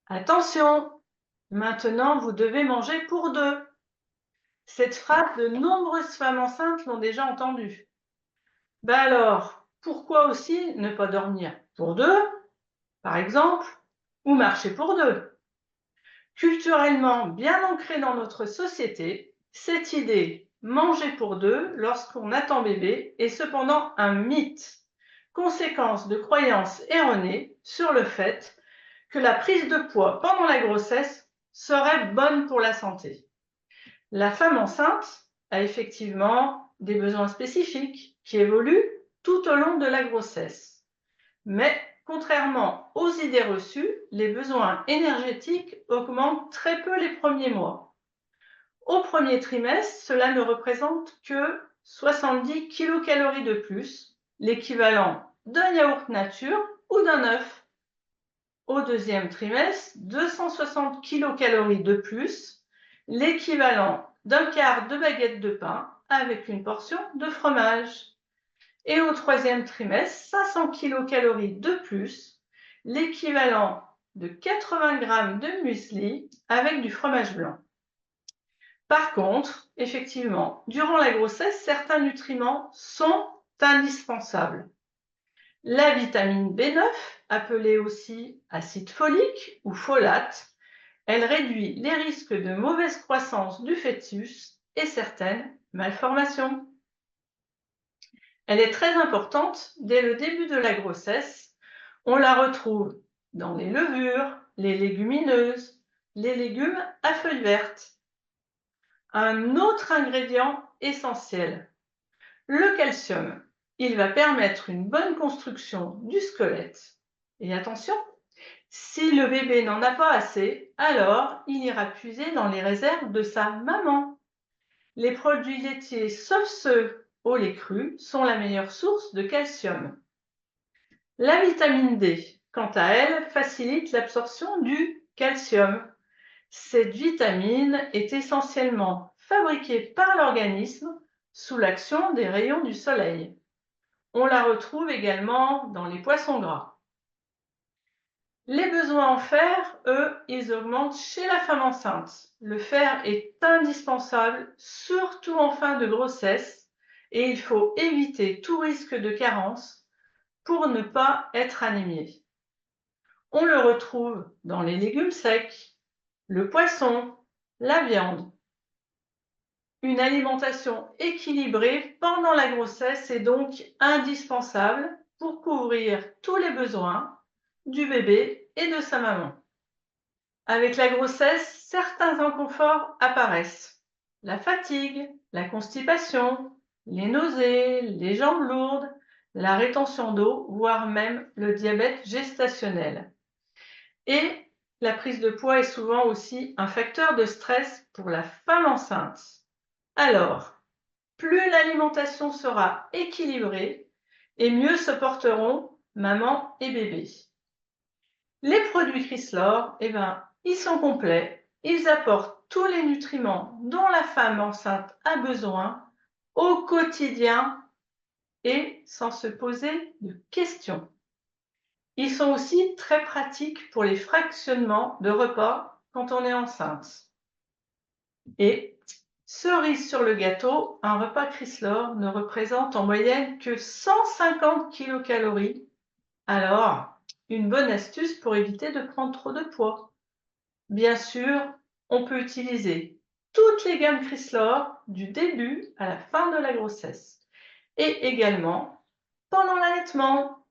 Attention, maintenant vous devez manger pour deux. Cette phrase, de nombreuses femmes enceintes l'ont déjà entendue. Ben alors, pourquoi aussi ne pas dormir pour deux, par exemple, ou marcher pour deux? Culturellement bien ancrée dans notre société, cette idée manger pour deux lorsqu'on attend bébé est cependant un mythe, conséquence de croyances erronées sur le fait que la prise de poids pendant la grossesse serait bonne pour la santé. La femme enceinte a effectivement des besoins spécifiques qui évoluent tout au long de la grossesse. Mais contrairement aux idées reçues, les besoins énergétiques augmentent très peu les premiers mois. Au premier trimestre, cela ne représente que 70 kilocalories de plus, l'équivalent d'un yaourt nature ou d'un œuf. Au deuxième trimestre, 260 kilocalories de plus, l'équivalent d'un quart de baguette de pain avec une portion de fromage. Et au troisième trimestre, 500 kilocalories de plus, l'équivalent de 80 grammes de muesli avec du fromage blanc. Par contre, effectivement, durant la grossesse, certains nutriments sont indispensables. La vitamine B9, appelée aussi acide folique ou folate, elle réduit les risques de mauvaise croissance du fœtus et certaines malformations. Elle est très importante dès le début de la grossesse. On la retrouve dans les levures, les légumineuses, les légumes à feuilles vertes. Un autre ingrédient essentiel, le calcium. Il va permettre une bonne construction du squelette. Et attention, si le bébé n'en a pas assez, alors il ira puiser dans les réserves de sa maman. Les produits laitiers, sauf ceux au lait cru, sont la meilleure source de calcium. La vitamine D, quant à elle, facilite l'absorption du calcium. Cette vitamine est essentiellement fabriquée par l'organisme sous l'action des rayons du soleil. On la retrouve également dans les poissons gras. Les besoins en fer, eux, ils augmentent chez la femme enceinte. Le fer est indispensable, surtout en fin de grossesse, et il faut éviter tout risque de carence pour ne pas être anémié. On le retrouve dans les légumes secs, le poisson, la viande. Une alimentation équilibrée pendant la grossesse est donc indispensable pour couvrir tous les besoins du bébé et de sa maman. Avec la grossesse, certains inconforts apparaissent. La fatigue, la constipation, les nausées, les jambes lourdes, la rétention d'eau, voire même le diabète gestationnel. Et la prise de poids est souvent aussi un facteur de stress pour la femme enceinte. Alors, plus l'alimentation sera équilibrée et mieux se porteront maman et bébé. Les produits Chryslor, ils sont complets. Ils apportent tous les nutriments dont la femme enceinte a besoin au quotidien et sans se poser de questions. Ils sont aussi très pratiques pour les fractionnements de repas quand on est enceinte. Et cerise sur le gâteau, un repas Chryslor ne représente en moyenne que 150 kilocalories. Alors, une bonne astuce pour éviter de prendre trop de poids. Bien sûr, on peut utiliser toutes les gammes Chryslor du début à la fin de la grossesse et également pendant l'allaitement.